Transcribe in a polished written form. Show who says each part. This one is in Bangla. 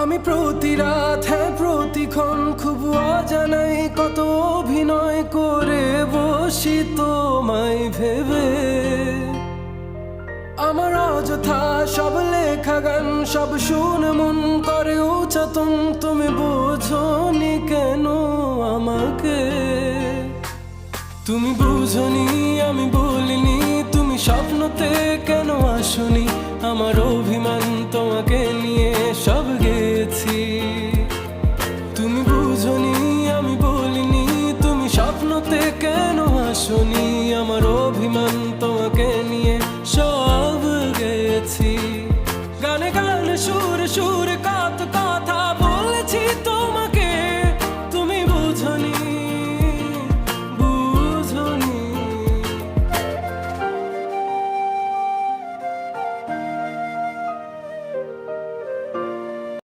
Speaker 1: আমি প্রতি রাত হ্যাঁ প্রতিক্ষণ খুব অজানাই কত অভিনয় করে বসি তোমায় ভেবে। আমার অযথা সব লেখা গান সব শুনে মন করে উচাতন, তুমি বোঝনি কেন আমাকে? তুমি বুঝনি আমি বলিনি, তুমি স্বপ্নতে কেন আসনি? আমার অভিমান তোমাকে নিয়ে সব